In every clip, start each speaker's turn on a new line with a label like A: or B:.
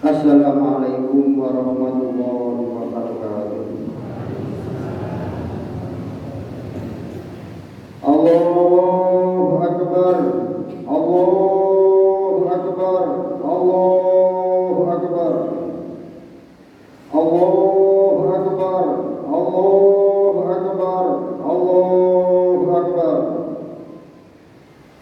A: Assalamualaikum warahmatullahi wabarakatuh. Allahu Akbar, Allahu Akbar, Allahu Akbar, Allahu Akbar, Allahu Akbar, Allahu Akbar,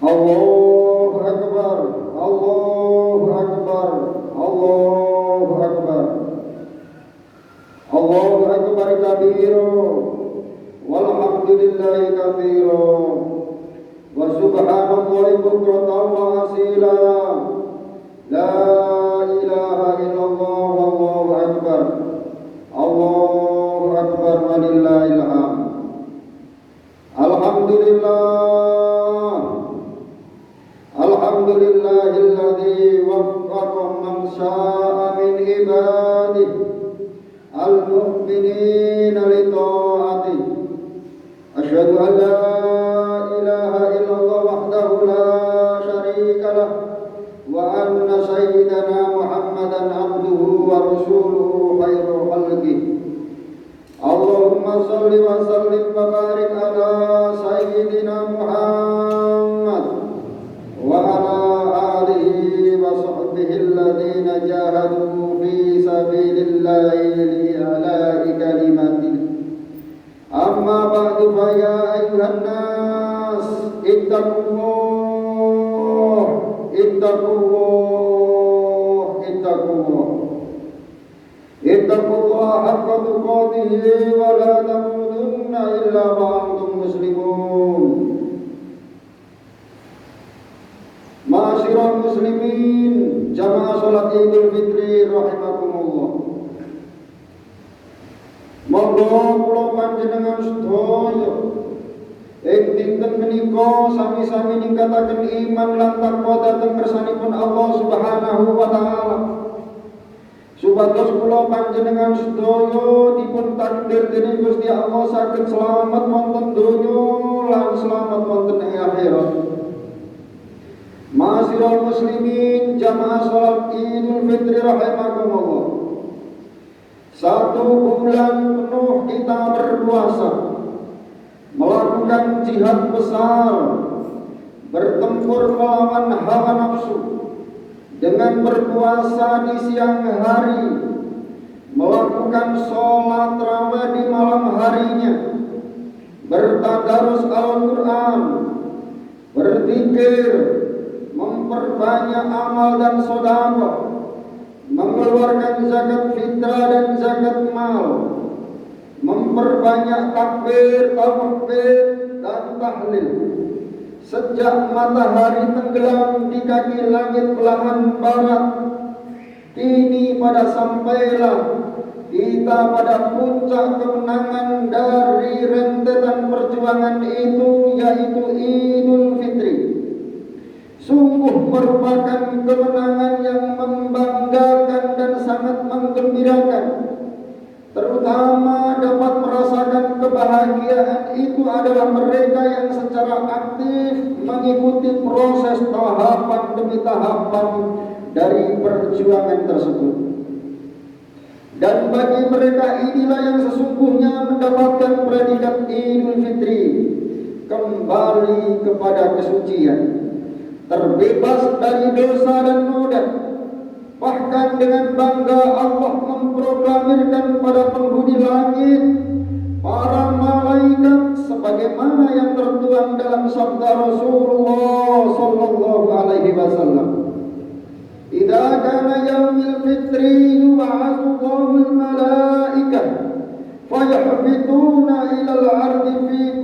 A: Allahu Akbar, Allahu Akbar, Allahu Akbar, Allahu Akbar kabiro, walhamdulillahi kabiro, wa subhanallahi bukratan wa asila, la ilaha illallah, wallahu akbar, Allahu Akbar walillahil hamd. Alhamdulillah, alhamdulillahilladzi waffaqa man syaa min ibadihi al-mu'minina li ta'atihi. Asyhadu an la ilaha illallah wahdahu la syarika lah wa anna sayyidana Muhammadan abduhu wa rasuluhu khairu khalqihi. Allahumma shalli wa sallim wa barik ala sayyidina Muhammad wa ala alihi wa sahbihi alladhina jahadu fi sabilillahi li'ala'i kalimatih. Amma ba'du fa ya ayyuhan nas ittaqullah, ittaqullah, ittaqullah, ittaqullah haqqa tuqatih wa la tamutunna illa wa antum muslimun. Ma'asyiral muslimin, jamaah salat Idul Fitri rahimakumullah. Monggo kula panjenengan sedaya ing dinten menika sami-sami ningkataken iman lan takwa dhateng kersanipun Allah Subhanahu wa taala. Supados kula panjenengan sedaya dipun takdir dening Gusti Allah saged selamat wonten donya lan selamat wonten ing akhirat. Ma'asyiral muslimin, jamaah salat Idul Fitri rahimakumullah. 1 bulan penuh kita berpuasa, melakukan jihad besar, bertempur melawan hawa nafsu dengan berpuasa di siang hari, melakukan sholat tarawih di malam harinya, bertadarus Al-Quran, berzikir, memperbanyak amal dan sedekah, mengeluarkan zakat fitrah dan zakat mal, memperbanyak takbir, tahmid dan tahlil. Sejak matahari tenggelam di kaki langit belahan barat, kini pada sampailah kita pada puncak kemenangan dari rentetan perjuangan itu, yaitu Idul Fitri. Sungguh merupakan kemenangan yang membanggakan dan sangat menggembirakan. Terutama dapat merasakan kebahagiaan itu adalah mereka yang secara aktif mengikuti proses tahapan demi tahapan dari perjuangan tersebut. Dan bagi mereka inilah yang sesungguhnya mendapatkan predikat Idul Fitri, kembali kepada kesucian, terbebas dari dosa dan noda. Bahkan dengan bangga Allah memproklamirkan pada penghuni langit, para malaikat, sebagaimana yang tertuang dalam sabda Rasulullah sallallahu alaihi wasallam, "Idza kana yaumul fitri yub'atsu Allahul malaikah fayahbituna ilal ardi fi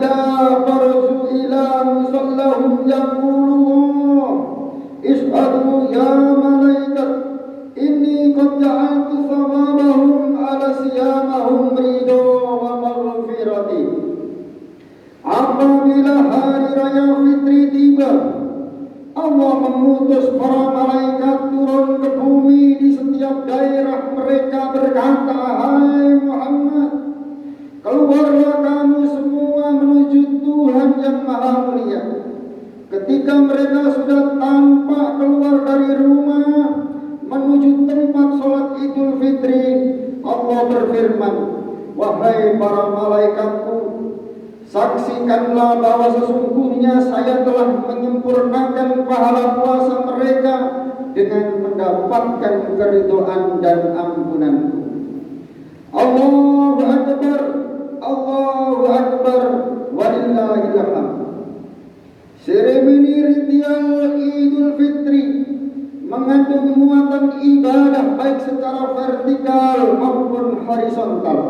A: idza barazu ila musallahum yaqulun ishhadu ya malaikat inni qad ja'altu thawabahum ala siyamahum ridho wa maghfirati. Apabila hari raya fitri tiba, Allah mengutus para malaikat turun ke bumi di setiap daerah. Mereka berkata, hai Muhammad, keluarlah kamu semua menuju Tuhan yang Maha Mulia. Ketika mereka sudah tampak keluar dari rumah menuju tempat sholat Idul Fitri, Allah berfirman, wahai para malaikatku, saksikanlah bahwa sesungguhnya saya telah menyempurnakan pahala puasa mereka dengan mendapatkan keridhaan dan ampunanku. Allahu Akbar, Allahu Akbar, walillahil hamd. Seremoni ritual Idul Fitri mengandung muatan ibadah baik secara vertikal maupun horizontal.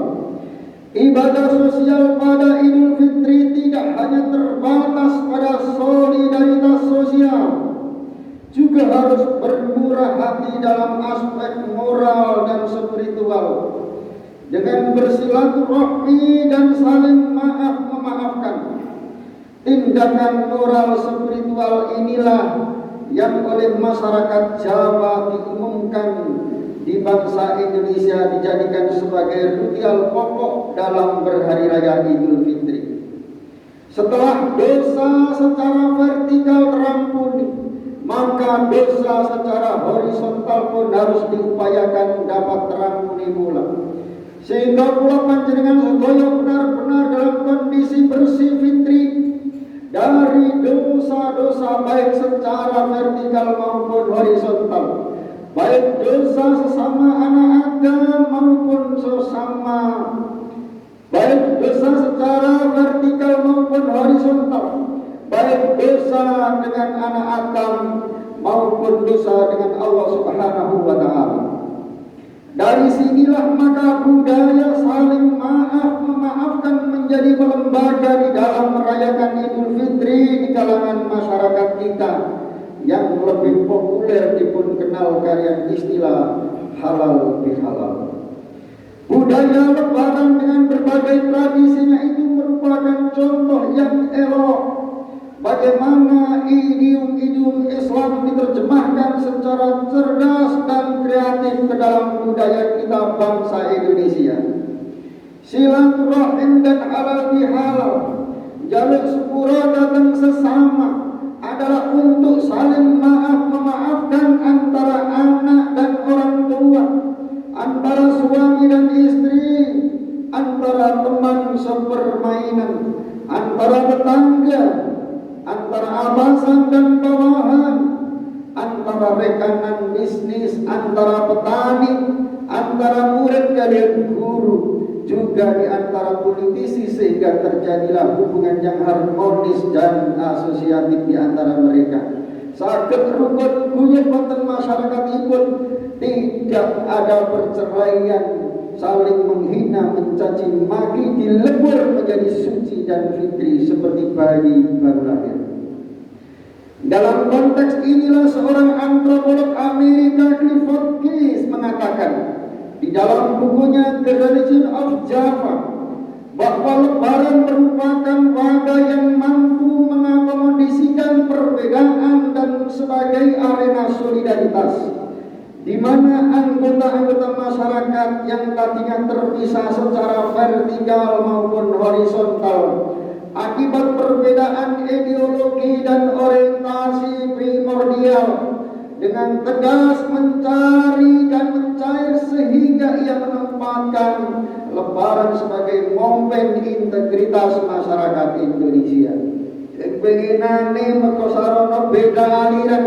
A: Ibadah sosial pada Idul Fitri tidak hanya terbatas pada solidaritas sosial, juga harus bermurah hati dalam aspek moral dan spiritual, dengan bersilaturahmi dan saling maaf-memaafkan. Tindakan moral spiritual inilah yang oleh masyarakat Jawa diumumkan di bangsa Indonesia dijadikan sebagai ritual pokok dalam berhari raya Idul Fitri. Setelah dosa secara vertikal terampuni, maka dosa secara horizontal pun harus diupayakan dapat terampuni pula. Sehingga kula panjenengan sedaya benar-benar dalam kondisi bersih fitri dari dosa-dosa baik secara vertikal maupun horizontal, baik dosa sesama anak Adam maupun sesama, baik dosa secara vertikal maupun horizontal, baik dosa dengan anak Adam maupun dosa dengan Allah Subhanahu wa Ta'ala. Dari sinilah maka budaya saling maaf-memaafkan menjadi melembaga di dalam merayakan Idul Fitri di kalangan masyarakat kita, yang lebih populer dipun kenal kalian istilah halal bihalal. Budaya lebaran dengan berbagai tradisinya itu merupakan contoh yang elok bagaimana idiom-idiom Islam diterjemahkan secara cerdas dan kreatif ke dalam budaya kita bangsa Indonesia. Silaturahim dan halal bihalal, jalur sepura datang sesama, adalah untuk saling maaf-memaafkan antara anak dan orang tua, antara suami dan istri, antara teman sepermainan, antara tetangga, antara atasan dan bawahan, antara rekanan bisnis, antara petani, antara murid dan guru, juga di antara politisi, sehingga terjadilah hubungan yang harmonis dan asosiatif di antara mereka. Saged rukun guyub wonten masyarakatipun, tidak ada perceraian, saling menghina, mencaci maki, dilebur menjadi suci dan fitri seperti bayi baru lahir. Dalam konteks inilah seorang antropolog Amerika Clifford Geertz mengatakan di dalam bukunya The Religion of Java bahwa Lebaran merupakan wadah yang mampu mengakomodasikan perbedaan dan sebagai arena solidaritas, di mana anggota-anggota masyarakat yang tadinya terpisah secara vertikal maupun horizontal akibat perbedaan ideologi dan orientasi primordial, dengan tegas mencari dan mencair sehingga ia menempatkan Lebaran sebagai momen integritas masyarakat Indonesia. Pengenane mergo sarana beda aliran,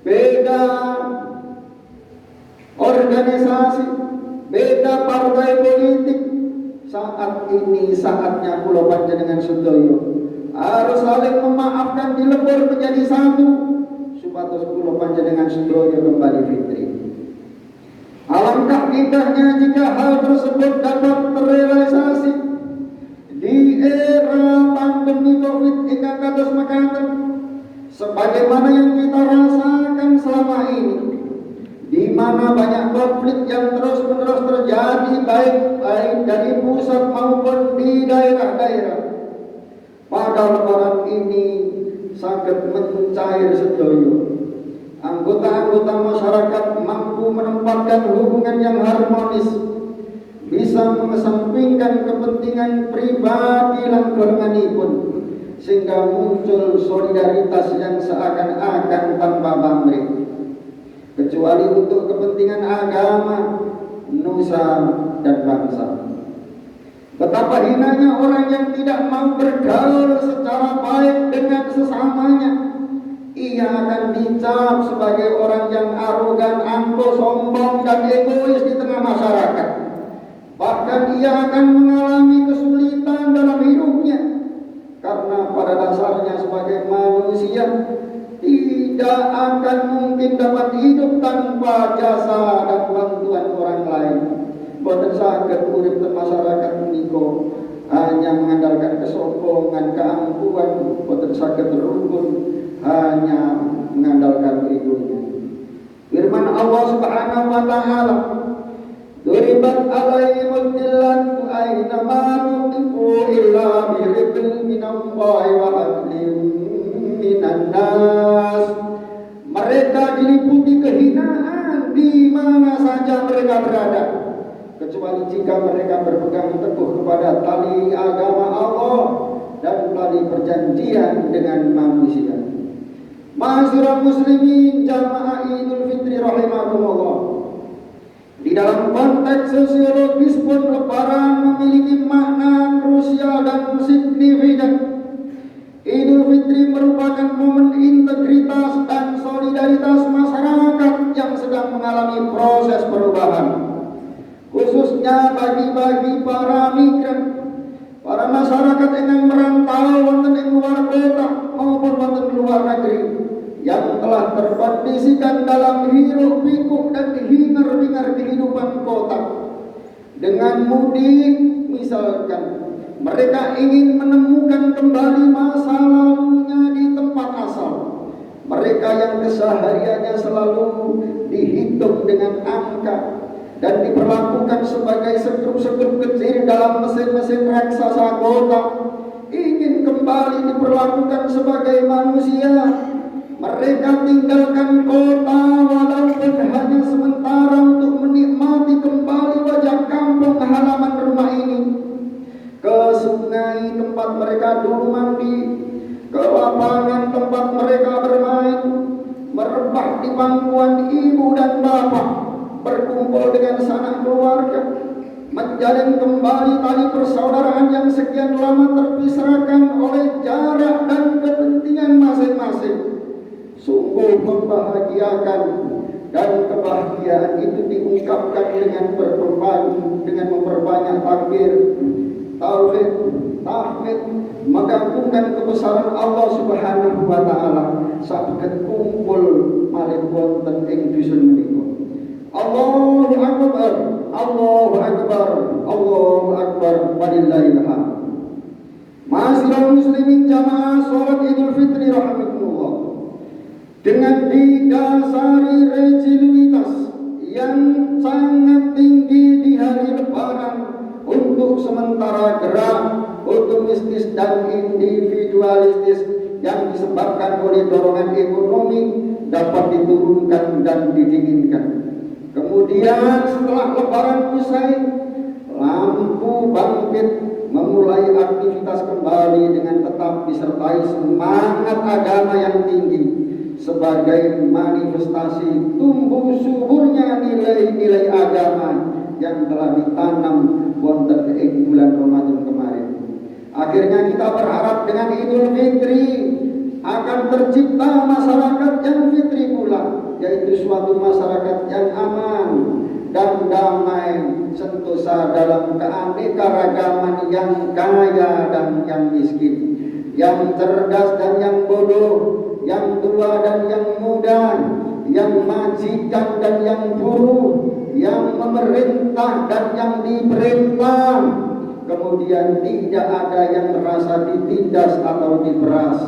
A: beda organisasi, beda partai politik. Saat ini saatnya kula panjenengan sedaya harus saling memaafkan, dilebur menjadi satu supados kula panjenengan sedaya kembali fitri. Alangkah indahnya jika hal tersebut dapat terrealisasi di era baik dari pusat maupun di daerah-daerah. Pada lebaran ini sangat mencair sedoyo. Anggota-anggota masyarakat mampu menempatkan hubungan yang harmonis, bisa mengesampingkan kepentingan pribadi lan golonganipun, sehingga muncul solidaritas yang seakan-akan tanpa pamrih, kecuali untuk kepentingan agama, nusa dan bangsa. Betapa hinanya orang yang tidak mau bergaul secara baik dengan sesamanya. Ia akan dicap sebagai orang yang arogan, angkuh, sombong, dan egois di tengah masyarakat. Bahkan ia akan mengalami kesulitan dalam hidupnya, karena pada dasarnya sebagai manusia tidak akan mungkin dapat hidup tanpa jasa dan bantuan orang lain. Boten saged urip teng masyarakat menika hanya mengandalkan kesombongan, keangkuhan, boten saged rukun hanya mengandalkan egonya. Firman Allah Subhanahu wa taala, "Duribat alaihimul dhillatu aina ma nuqifu illa bihiblin minallahi wa hablin minan nas." Mereka diliputi kehinaan di mana saja mereka berada, kecuali jika mereka berpegang teguh kepada tali agama Allah dan tali perjanjian dengan manusia. Ma'asyiral muslimin jamaah Idul Fitri rahimakumullah. Di dalam konteks sosiologis pun lebaran memiliki makna krusial dan signifikan. Idul Fitri merupakan momen integritas dan solidaritas masyarakat yang sedang mengalami proses perubahan, khususnya bagi para migran, para masyarakat yang merantau wonten ing luar kota maupun wonten luar negeri, yang telah terkondisikan dalam hiruk pikuk dan hingar-bingar kehidupan kota. Dengan mudik misalkan, mereka ingin menemukan kembali masa lalunya di tempat asal. Mereka yang kesehariannya selalu dihitung dengan angka dan diperlakukan sebagai sekrup-sekrup kecil dalam mesin-mesin raksasa kota, ingin kembali diperlakukan sebagai manusia. Mereka tinggalkan kota walaupun hanya sementara untuk menikmati kembali wajah kampung halaman rumah ini, ke sungai tempat mereka dulu mandi, ke lapangan tempat mereka bermain, merebah di pangkuan ibu dan bapak, berkumpul dengan sanak keluarga, menjalin kembali tali persaudaraan yang sekian lama terpisahkan oleh jarak dan kepentingan masing-masing. Sungguh membahagiakan, dan kebahagiaan itu diungkapkan dengan memperbanyak takbir, tauhid, tahmid, mengagungkan kebesaran Allah Subhanahu wa taala saged kumpul malih wonten ing dusun menika. Allahu akbar, Allahu akbar, Allahu akbar, walillahil hamd. Ma'asyiral muslimin jamaah salat Idul Fitri rahimakumullah, dengan didasari religiusitas yang sangat tinggi di hari Lebaran untuk sementara gerak otomistis dan individualistis yang disebabkan oleh dorongan ekonomi dapat diturunkan dan didinginkan. Kemudian setelah Lebaran usai, lampu bangkit memulai aktivitas kembali dengan tetap disertai semangat agama yang tinggi sebagai manifestasi tumbuh suburnya nilai-nilai agama yang telah ditanam wonten ing bulan Ramadan kemarin. Akhirnya kita berharap dengan Idul Fitri akan tercipta masyarakat yang fitri pula, yaitu suatu masyarakat yang aman dan damai sentosa dalam keanekaragaman yang kaya dan yang miskin, yang cerdas dan yang bodoh, yang tua dan yang muda, yang majikan dan yang buruh, yang memerintah dan yang diperintah. Kemudian tidak ada yang merasa ditindas atau diperas,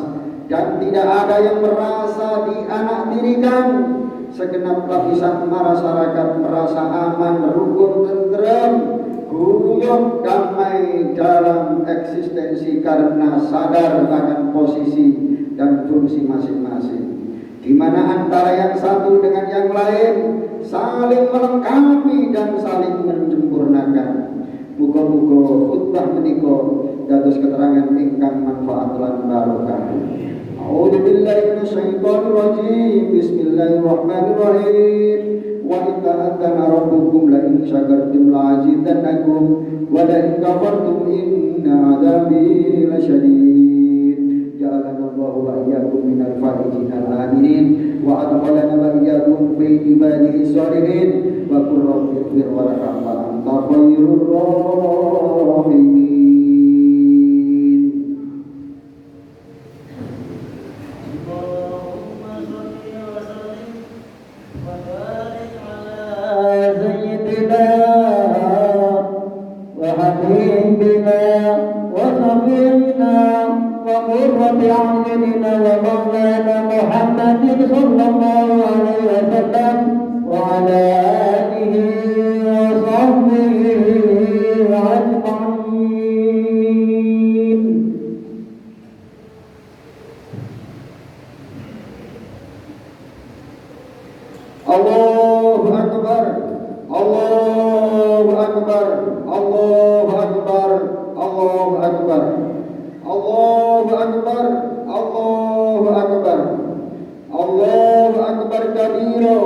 A: dan tidak ada yang merasa dianaktirikan. Segenap lapisan masyarakat merasa aman, rukun, tenteram, guyub damai dalam eksistensi karena sadar akan posisi dan fungsi masing-masing, di mana antara yang satu dengan yang lain saling melengkapi dan saling menyempurnakan. Muga-muga khutbah menika dados keterangan ingkang manfaat lan barokah. A'udzu billahi minasyaitonir rajim. Bismillahirrahmanirrahim. Wa in ta'azzana rabbukum la in syakartum la azidannakum wa la in kafartum inna 'adzabi lasyadid. Ja'alana Allahu wa iyyakum minal faizin al-aminin wa adkhalana wa iyyakum fi ibadihi sholihin wa qur rabbighfir warham wa anta khairur rahimin.
B: بعوننا ومولانا محمد صلى الله عليه وسلم وعلى آله وصحبه أجمعين.
A: الله أكبر الله أكبر الله أكبر الله أكبر الله أكبر الله أكبر الله أكبر كبيرا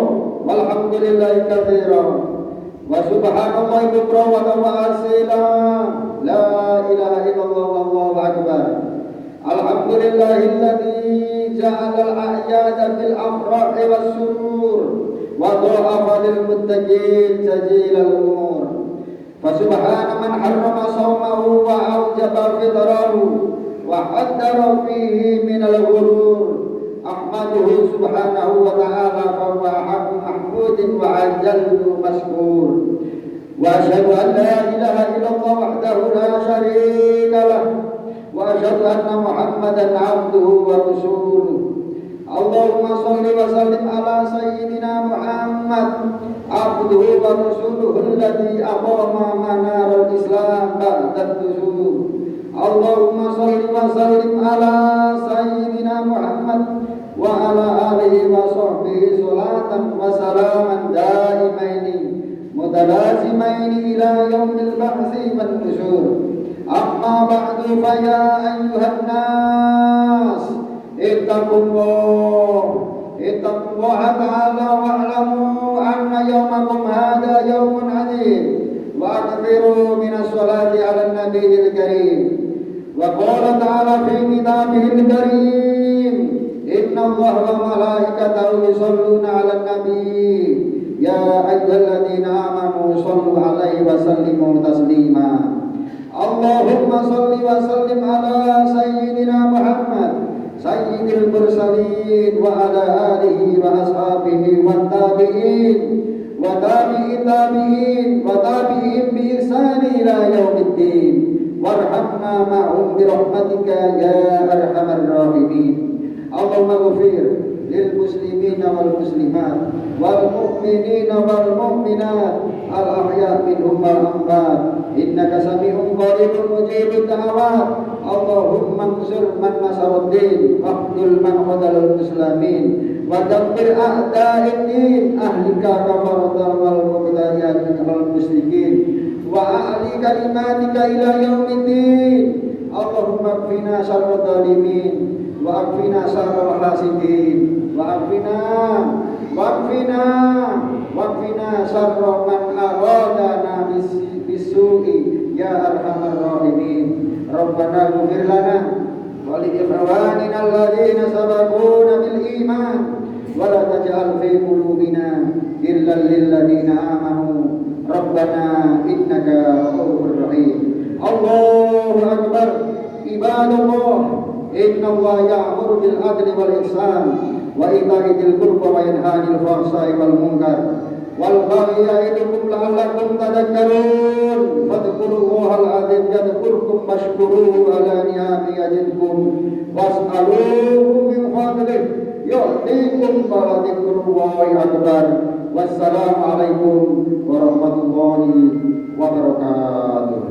A: والحمد لله كثيرا وسبحان الله بكرة وأصيلا لا إله إلا الله والله أكبر. الحمد لله الذي جعل الأعياد بالأفراح والسرور وضاعف للمتقين تجيل الأمور. فسبحان من حرم صومه وأوجب فطره وحذر فيه من الغرور. أحمده سبحانه وتعالى فهو أحق محمود وأجل مشكور. وأشهد أن لا إله إلا الله وحده لا شريك له وأشهد أن محمدا عبده ورسوله. اللهم صل وسلم على سيدنا محمد عبده ورسوله الذي أقام منار الإسلام بعد الدستور. اللهم صل وسلم على سيدنا محمد وعلى آله وصحبه صلاة وسلاما دائمين متلازمين إلى يوم البعث والنشور. أما بعد فيا أيها الناس اتقوا الله تعالى واعلموا أن يومكم هذا يوم عظيم وأكثروا من الصلاة على النبي الكريم. وقال تعالى في كتابه الكريم إن الله وملائكته يصلون على النبي يا أيها الذين آمنوا صلوا عليه وسلموا تسليما. اللهم صل وسلم على سيدنا محمد سيد المرسلين وعلى آله وأصحابه والتابعين وتابعي التابعين وتابعين بإحسان إلى يوم الدين وارحمنا معهم برحمتك يا أرحم الراحمين. اللهم اغفر للمسلمين والمسلمات والمؤمنين والمؤمنات الأحياء منهم والأموات إنك سميع قريب مجيب الدعوات. اللهم انصر من نصر الدين واخذل من خذل المسلمين ودمر أعداء الدين أهلك كفرة والمبتدئين والمشركين وأعلي كلماتك إلى يوم الدين. اللهم اكفنا شر الظالمين وأكفنا شر الحاسدين واكفنا شر من أرادنا بالسوء يا أرحم الراحمين. ربنا اغفر لنا ولإخواننا الذين سبقونا بالإيمان ولا تجعل في قلوبنا غلا للذين آمنوا ربنا إنك رؤوف رحيم. الله أكبر. عباد الله إن الله يأمر بالعدل والإحسان وإيتاء ذي القربى وينهى عن الفحشاء والمنكر والبغي يعظكم لعلكم تذكرون. فاذكروا الله العظيم يذكركم واشكروه على نعمه يزدكم واسألوه من فضله يؤتيكم ولذكر الله أكبر. Wassalamualaikum warahmatullahi wabarakatuh.